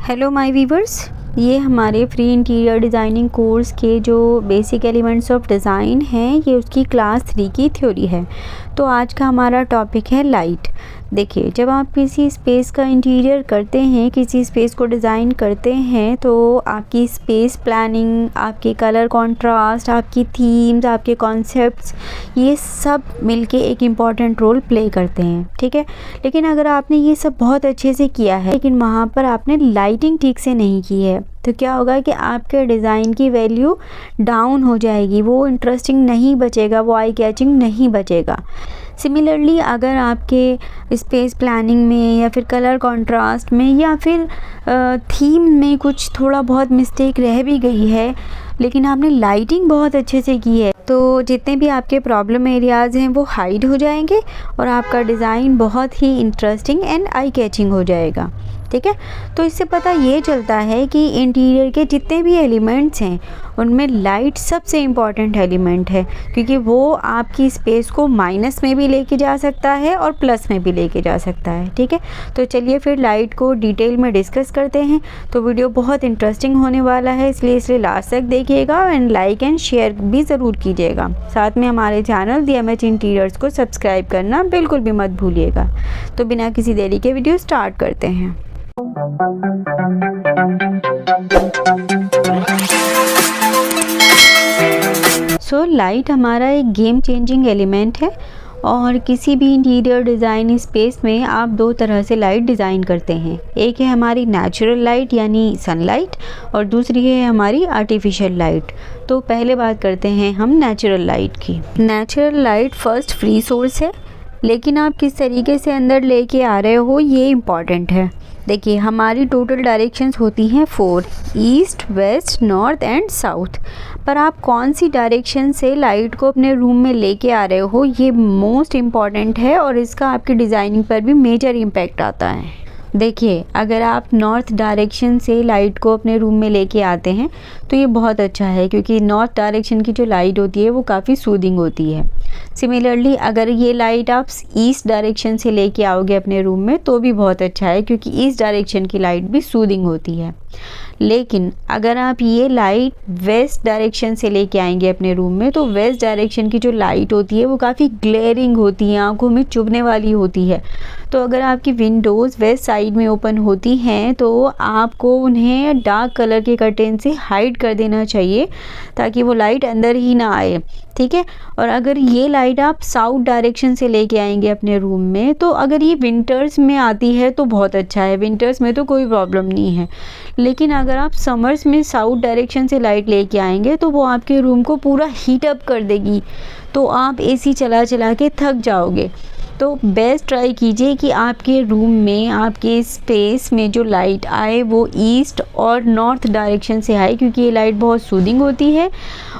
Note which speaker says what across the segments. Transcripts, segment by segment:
Speaker 1: Hello my viewers, ये हमारे free interior designing course के जो बेसिक एलिमेंट्स ऑफ डिज़ाइन हैं, ये उसकी क्लास 3 की थ्योरी है। तो आज का हमारा टॉपिक है लाइट। देखिए, जब आप किसी स्पेस का इंटीरियर करते हैं, किसी स्पेस को डिज़ाइन करते हैं, तो आपकी स्पेस प्लानिंग, आपके कलर कॉन्ट्रास्ट, आपकी थीम्स, आपके कॉन्सेप्ट्स, ये सब मिलके एक इम्पॉर्टेंट रोल प्ले करते हैं। ठीक है, लेकिन अगर आपने ये सब बहुत अच्छे से किया है लेकिन वहाँ पर आपने लाइटिंग ठीक से नहीं की है, तो क्या होगा कि आपके डिज़ाइन की वैल्यू डाउन हो जाएगी, वो इंटरेस्टिंग नहीं बचेगा, वो आई कैचिंग नहीं बचेगा। सिमिलरली अगर आपके स्पेस प्लानिंग में या फिर कलर कंट्रास्ट में या फिर थीम में कुछ थोड़ा बहुत मिस्टेक रह भी गई है लेकिन आपने लाइटिंग बहुत अच्छे से की है, तो जितने भी आपके प्रॉब्लम एरियाज़ हैं वो हाइड हो जाएंगे और आपका डिज़ाइन बहुत ही इंटरेस्टिंग एंड आई कैचिंग हो जाएगा। ठीक है, तो इससे पता ये चलता है कि इंटीरियर के जितने भी एलिमेंट्स हैं उनमें लाइट सबसे इम्पॉर्टेंट एलिमेंट है, क्योंकि वो आपकी स्पेस को माइनस में भी लेके जा सकता है और प्लस में भी लेके जा सकता है। ठीक है, तो चलिए फिर लाइट को डिटेल में डिस्कस करते हैं। तो वीडियो बहुत इंटरेस्टिंग होने वाला है, इसलिए लास्ट तक देखिएगा एंड लाइक एंड शेयर भी ज़रूर कीजिएगा। साथ में हमारे चैनल DMH इंटीरियर्स को सब्सक्राइब करना बिल्कुल भी मत भूलिएगा। तो बिना किसी देरी के वीडियो स्टार्ट करते हैं। लाइट हमारा एक गेम चेंजिंग एलिमेंट है और किसी भी इंटीरियर डिज़ाइन स्पेस में आप दो तरह से लाइट डिज़ाइन करते हैं। एक है हमारी नेचुरल लाइट यानी सनलाइट और दूसरी है हमारी आर्टिफिशियल लाइट। तो पहले बात करते हैं हम नेचुरल लाइट की। Natural light first free source है, लेकिन आप किस तरीके से अंदर लेके आ रहे हो ये इम्पॉर्टेंट है। देखिए, हमारी टोटल डायरेक्शंस होती हैं 4, east, west, north and south. पर आप कौन सी डायरेक्शन से लाइट को अपने रूम में लेके आ रहे हो ये मोस्ट इम्पॉर्टेंट है और इसका आपकी डिज़ाइनिंग पर भी मेजर इम्पैक्ट आता है। देखिए, अगर आप नॉर्थ डायरेक्शन से लाइट को अपने रूम में लेके आते हैं तो ये बहुत अच्छा है, क्योंकि नॉर्थ डायरेक्शन की जो लाइट होती है वो काफ़ी सूदिंग होती है। सिमिलरली अगर ये लाइट आप ईस्ट डायरेक्शन से लेके आओगे अपने रूम में तो भी बहुत अच्छा है, क्योंकि ईस्ट डायरेक्शन की लाइट भी सूदिंग होती है। लेकिन अगर आप ये लाइट वेस्ट डायरेक्शन से लेके आएंगे अपने रूम में तो वेस्ट डायरेक्शन की जो लाइट होती है वो काफ़ी ग्लेयरिंग होती है, आंखों में चुभने वाली होती है। तो अगर आपकी विंडोज़ वेस्ट साइड में ओपन होती हैं तो आपको उन्हें डार्क कलर के कर्टेन से हाइड कर देना चाहिए ताकि वो लाइट अंदर ही ना आए। ठीक है, और अगर ये लाइट आप साउथ डायरेक्शन से लेके आएंगे अपने रूम में तो अगर ये विंटर्स में आती है तो बहुत अच्छा है, विंटर्स में तो कोई प्रॉब्लम नहीं है। लेकिन अगर आप समर्स में साउथ डायरेक्शन से लाइट लेके आएंगे तो वो आपके रूम को पूरा हीट अप कर देगी, तो आप AC चला चला के थक जाओगे। तो बेस्ट ट्राई कीजिए कि आपके रूम में, आपके स्पेस में जो लाइट आए वो ईस्ट और नॉर्थ डायरेक्शन से आए, क्योंकि ये लाइट बहुत सूदिंग होती है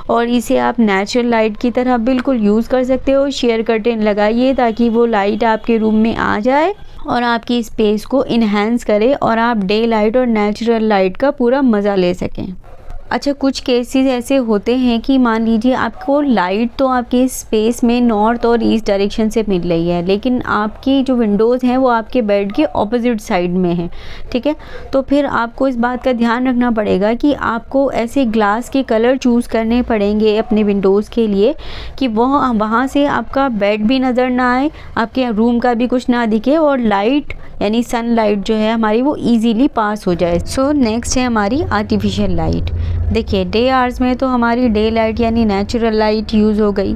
Speaker 1: और इसे आप नेचुरल लाइट की तरह बिल्कुल यूज़ कर सकते हो। शेयर कर्टेन लगाइए ताकि वो लाइट आपके रूम में आ जाए और आपकी स्पेस को इन्हेंस करे और आप डे लाइट और नेचुरल लाइट का पूरा मज़ा ले सकें। अच्छा, कुछ केसेस ऐसे होते हैं कि मान लीजिए आपको लाइट तो आपके स्पेस में नॉर्थ और ईस्ट डायरेक्शन से मिल रही है, लेकिन आपकी जो विंडोज़ हैं वो आपके बेड के ऑपोजिट साइड में हैं। ठीक है, तो फिर आपको इस बात का ध्यान रखना पड़ेगा कि आपको ऐसे ग्लास के कलर चूज़ करने पड़ेंगे अपने विंडोज़ के लिए कि वहाँ से आपका बेड भी नज़र ना आए, आपके रूम का भी कुछ ना दिखे और लाइट यानी सनलाइट जो है हमारी वो इजीली पास हो जाए। सो नेक्स्ट है हमारी आर्टिफिशियल लाइट। देखिए, डे आवर्स में तो हमारी डे लाइट यानी नेचुरल लाइट यूज़ हो गई,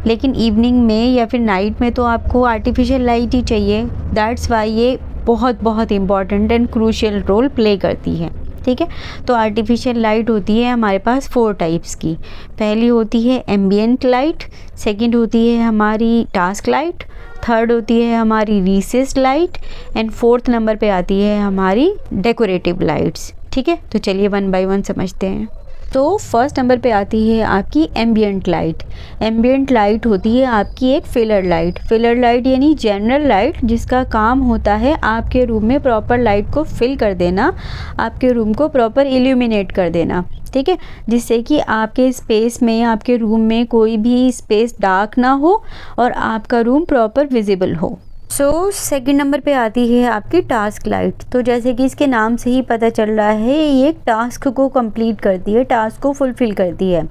Speaker 1: लेकिन इवनिंग में या फिर नाइट में तो आपको आर्टिफिशियल लाइट ही चाहिए। दैट्स वाई ये बहुत important and crucial role play करती है। ठीक है, तो आर्टिफिशियल लाइट होती है हमारे पास 4 टाइप्स की। पहली होती है एम्बियंट लाइट, सेकंड होती है हमारी टास्क लाइट, थर्ड होती है हमारी richest light and fourth number पे आती है हमारी डेकोरेटिव लाइट्स। ठीक है, तो चलिए 1 बाय 1 समझते हैं। तो फर्स्ट नंबर पे आती है आपकी एम्बियंट लाइट। एम्बियंट लाइट होती है आपकी एक फिलर लाइट। फिलर लाइट यानी जनरल लाइट, जिसका काम होता है आपके रूम में प्रॉपर लाइट को फिल कर देना, आपके रूम को प्रॉपर इल्यूमिनेट कर देना। ठीक है, जिससे कि आपके स्पेस में, आपके रूम में कोई भी स्पेस डार्क ना हो और आपका रूम प्रॉपर विजिबल हो। सो सेकंड नंबर पे आती है आपकी टास्क लाइट। तो जैसे कि इसके नाम से ही पता चल रहा है, ये एक टास्क को कंप्लीट करती है, टास्क को फुलफ़िल करती है।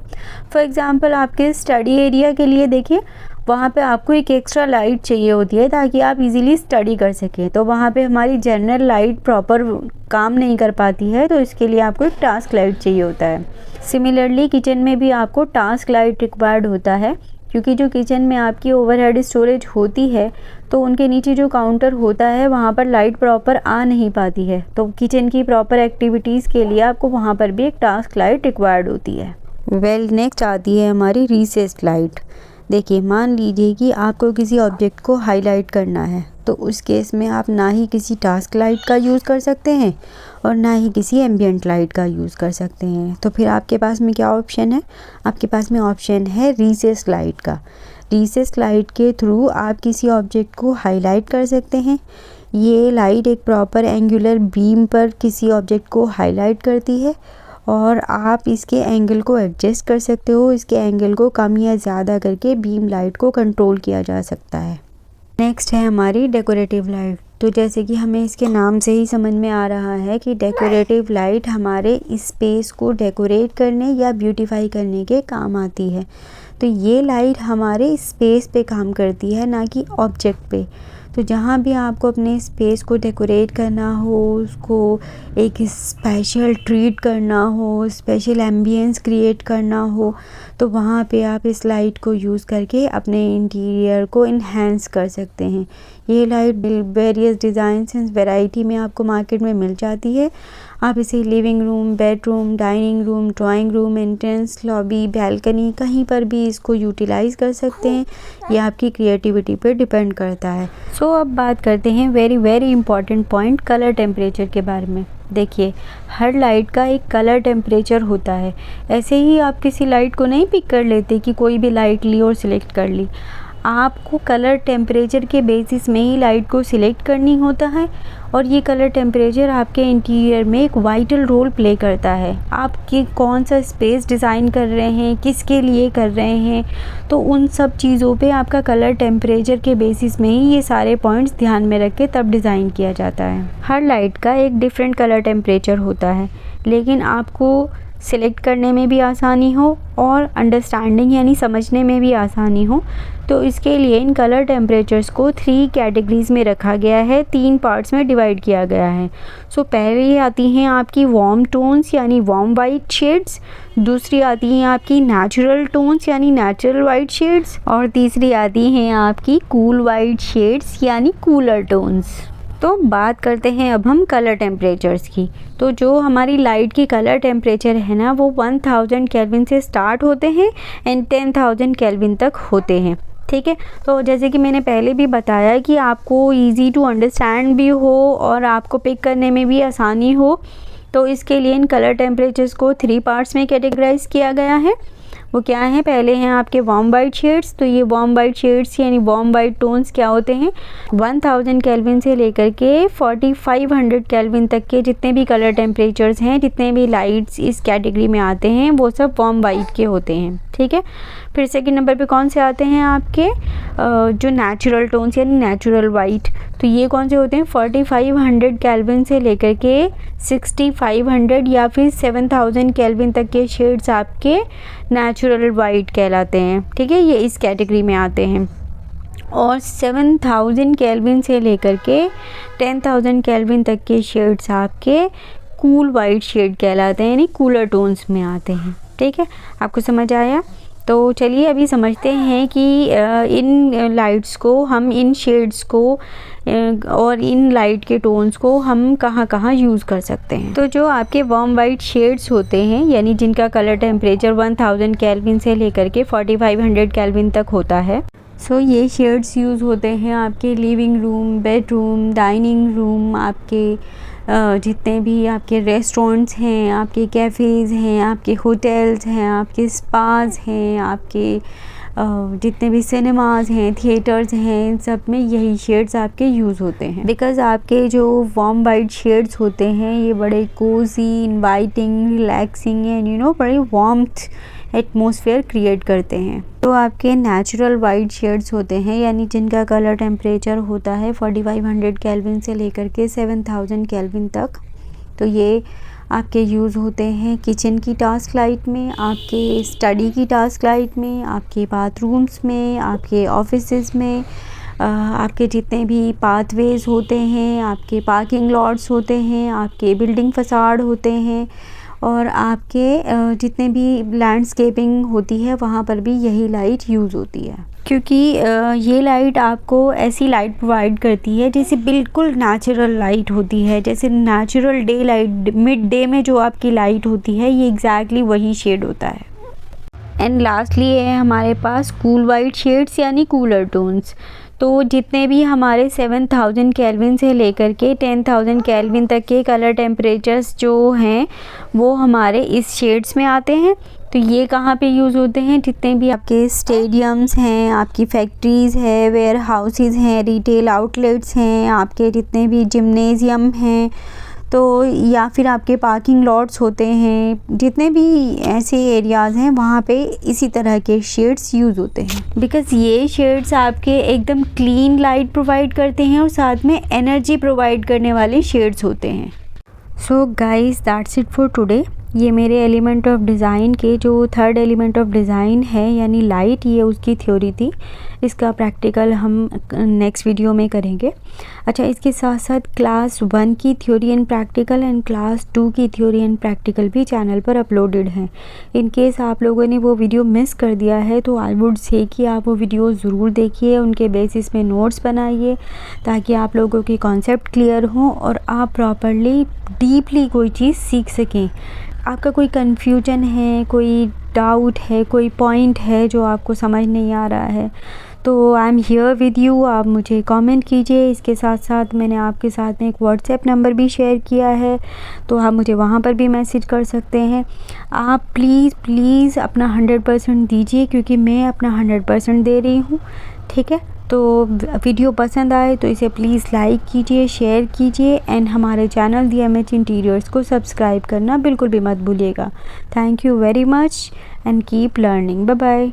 Speaker 1: फॉर एग्ज़ाम्पल आपके स्टडी एरिया के लिए देखिए, वहाँ पे आपको एक एक्स्ट्रा लाइट चाहिए होती है ताकि आप इजीली स्टडी कर सकें। तो वहाँ पे हमारी जनरल लाइट प्रॉपर काम नहीं कर पाती है, तो इसके लिए आपको एक टास्क लाइट चाहिए होता है। सिमिलरली किचन में भी आपको टास्क लाइट रिक्वायर्ड होता है, क्योंकि जो किचन में आपकी ओवरहेड स्टोरेज होती है तो उनके नीचे जो काउंटर होता है वहाँ पर लाइट प्रॉपर आ नहीं पाती है। तो किचन की प्रॉपर एक्टिविटीज़ के लिए आपको वहाँ पर भी एक टास्क लाइट रिक्वायर्ड होती है। नेक्स्ट आती है हमारी रिसेस लाइट। देखिए, मान लीजिए कि आपको किसी ऑब्जेक्ट को हाईलाइट करना है, तो उस केस में आप ना ही किसी टास्क लाइट का यूज़ कर सकते हैं और ना ही किसी एम्बिएंट लाइट का यूज़ कर सकते हैं। तो फिर आपके पास में क्या ऑप्शन है? आपके पास में ऑप्शन है रिसेस लाइट का। रिसेस लाइट के थ्रू आप किसी ऑब्जेक्ट को हाईलाइट कर सकते हैं। ये लाइट एक प्रॉपर एंगुलर बीम पर किसी ऑब्जेक्ट को हाईलाइट करती है और आप इसके एंगल को एडजस्ट कर सकते हो। इसके एंगल को कम या ज़्यादा करके बीम लाइट को कंट्रोल किया जा सकता है। नेक्स्ट है हमारी डेकोरेटिव लाइट। तो जैसे कि हमें इसके नाम से ही समझ में आ रहा है कि डेकोरेटिव लाइट हमारे स्पेस को डेकोरेट करने या ब्यूटीफाई करने के काम आती है। तो ये लाइट हमारे स्पेस पे काम करती है, ना कि ऑब्जेक्ट पे। तो जहाँ भी आपको अपने स्पेस को डेकोरेट करना हो, उसको एक स्पेशल ट्रीट करना हो, स्पेशल एम्बियंस क्रिएट करना हो, तो वहाँ पे आप इस लाइट को यूज़ करके अपने इंटीरियर को इन्हेंस कर सकते हैं। ये light various designs and variety में आपको मार्केट में मिल जाती है। आप इसे living room, bedroom, dining room, drawing room, entrance, lobby, balcony, कहीं पर भी इसको यूटिलाइज़ कर सकते हैं। ये आपकी क्रिएटिविटी पे डिपेंड करता है। सो अब बात करते हैं very important point, colour temperature के बारे में। देखिए, हर लाइट का एक कलर टेम्परेचर होता है। ऐसे ही आप किसी लाइट को नहीं पिक कर लेते कि कोई भी लाइट ली और सिलेक्ट कर ली। आपको कलर टेम्परेचर के बेसिस में ही लाइट को सिलेक्ट करनी होता है और ये कलर टेम्परेचर आपके इंटीरियर में एक वाइटल रोल प्ले करता है। आप कौन सा स्पेस डिज़ाइन कर रहे हैं, किसके लिए कर रहे हैं, तो उन सब चीज़ों पे आपका कलर टेम्परेचर के बेसिस में ही ये सारे पॉइंट्स ध्यान में रख के तब डिज़ाइन किया जाता है। हर लाइट का एक डिफरेंट कलर टेम्परेचर होता है, लेकिन आपको सिलेक्ट करने में भी आसानी हो और अंडरस्टैंडिंग यानी समझने में भी आसानी हो, तो इसके लिए इन कलर टेम्परेचर्स को 3 कैटेगरीज़ में रखा गया है, 3 पार्ट्स में डिवाइड किया गया है। सो पहले आती हैं आपकी वार्म टोन्स यानी वार्म वाइट शेड्स, दूसरी आती हैं आपकी नेचुरल टोन्स यानी नेचुरल वाइट शेड्स, और तीसरी आती हैं आपकी कूल वाइट शेड्स यानी कूलर टोन्स। तो बात करते हैं अब हम कलर टेम्परेचर्स की। तो जो हमारी लाइट की कलर टेम्परेचर है ना, वो 1000 केल्विन से स्टार्ट होते हैं एंड 10,000 केल्विन तक होते हैं। ठीक है, तो जैसे कि मैंने पहले भी बताया कि आपको इजी टू अंडरस्टैंड भी हो और आपको पिक करने में भी आसानी हो, तो इसके लिए इन कलर टेम्परेचर्स को 3 पार्ट्स में कैटेगराइज किया गया है। वो क्या हैं? पहले हैं आपके वार्म वाइट शेड्स। तो ये वार्म वाइट शेड्स यानी वार्म वाइट टोन्स क्या होते हैं? 1000 केल्विन से लेकर के 4500 केल्विन तक के जितने भी कलर टेम्परेचर्स हैं, जितने भी लाइट्स इस कैटेगरी में आते हैं, वो सब वार्म वाइट के होते हैं। ठीक है, फिर सेकंड नंबर पे कौन से आते हैं आपके जो नेचुरल टोन्स यानी नेचुरल वाइट। तो ये कौन से होते हैं? 4500 केल्विन से लेकर के 6500 या फिर 7000 केल्विन तक के शेड्स आपके नेचुरल वाइट कहलाते हैं। ठीक है, ये इस कैटेगरी में आते हैं। और 7000 केल्विन से लेकर के 10,000 केल्विन तक के शेड्स आपके कूल वाइट शेड कहलाते हैं, यानी कूलर टोन्स में आते हैं। ठीक है, आपको समझ आया? तो चलिए अभी समझते हैं कि इन लाइट्स को हम, इन शेड्स को और इन लाइट के टोन्स को हम कहाँ कहाँ यूज़ कर सकते हैं। तो जो आपके वार्म वाइट शेड्स होते हैं, यानी जिनका कलर टेम्परेचर 1000 केल्विन से लेकर के 4500 केल्विन तक होता है, सो ये शेड्स यूज़ होते हैं आपके living room, bedroom, dining room, आपके जितने भी आपके रेस्टोरेंट्स हैं, आपके कैफ़ेज़ हैं, आपके होटल्स हैं, आपके स्पाज हैं, आपके जितने भी सिनेमाज़ हैं, थिएटर्स हैं, इन सब में यही शेड्स आपके यूज़ होते हैं। बिकॉज़ आपके जो वार्म वाइट शेड्स होते हैं, ये बड़े कोजी, इनवाइटिंग, रिलैक्सिंग एंड बड़े वार्म्थ एटमॉस्फेयर क्रिएट करते हैं। तो आपके नेचुरल वाइट शेड्स होते हैं, यानी जिनका कलर टेम्परेचर होता है 4500 केल्विन से लेकर के 7000 केल्विन तक। तो ये आपके यूज़ होते हैं किचन की टास्क लाइट में, आपके स्टडी की टास्क लाइट में, आपके बाथरूम्स में, आपके ऑफिसेज़ में, आपके जितने भी पाथवेज़ होते हैं, आपके पार्किंग लॉट्स होते हैं, आपके बिल्डिंग फसाड होते हैं, और आपके जितने भी लैंडस्केपिंग होती है वहाँ पर भी यही लाइट यूज़ होती है। क्योंकि ये लाइट आपको ऐसी लाइट प्रोवाइड करती है जैसे बिल्कुल नेचुरल लाइट होती है, जैसे natural day light, mid day में जो आपकी लाइट होती है ये एग्जैक्टली वही शेड होता है। एंड लास्टली है हमारे पास कूल वाइट शेड्स यानी कूलर टोन्स। तो जितने भी हमारे 7000 केल्विन से लेकर के 10000 केल्विन तक के कलर टेम्परेचर्स जो हैं वो हमारे इस शेड्स में आते हैं। तो ये कहाँ पे यूज़ होते हैं, जितने भी आपके स्टेडियम्स हैं, आपकी फैक्ट्रीज़ है, वेयर हाउसेज़ हैं, रिटेल आउटलेट्स हैं, आपके जितने भी जिम्नेज़ियम हैं, तो या फिर आपके पार्किंग लॉट्स होते हैं, जितने भी ऐसे एरियाज़ हैं वहाँ पे इसी तरह के शेड्स यूज़ होते हैं। बिकॉज़ ये शेड्स आपके एकदम क्लीन लाइट प्रोवाइड करते हैं और साथ में एनर्जी प्रोवाइड करने वाले शेड्स होते हैं। So guys that's it for today. ये मेरे एलिमेंट ऑफ डिज़ाइन के जो थर्ड एलिमेंट ऑफ डिज़ाइन है यानी लाइट, ये उसकी थ्योरी थी। इसका प्रैक्टिकल हम नेक्स्ट वीडियो में करेंगे। अच्छा, इसके साथ साथ क्लास 1 की theory and practical and class 2 की थ्योरी एंड प्रैक्टिकल भी चैनल पर अपलोडेड हैं। इन केस आप लोगों ने वो वीडियो मिस कर दिया है तो आई वुड से कि आप वो वीडियो ज़रूर देखिए, उनके बेसिस पे नोट्स बनाइए ताकि आप लोगों की कॉन्सेप्ट क्लियर हों और आप प्रॉपरली डीपली कोई चीज़ सीख सकें। आपका कोई कन्फ्यूजन है, कोई डाउट है, कोई पॉइंट है जो आपको समझ नहीं आ रहा है, तो I am here with you, आप मुझे कमेंट कीजिए। इसके साथ साथ मैंने आपके साथ में एक व्हाट्सएप नंबर भी शेयर किया है, तो आप मुझे वहाँ पर भी मैसेज कर सकते हैं। आप प्लीज़ अपना 100% दीजिए, क्योंकि मैं अपना 100% दे रही हूँ, ठीक है। तो वीडियो पसंद आए तो इसे प्लीज़ लाइक कीजिए, शेयर कीजिए एंड हमारे चैनल DMH इंटीरियर्स को सब्सक्राइब करना बिल्कुल भी मत भूलिएगा। Thank you very much and keep learning. Bye bye.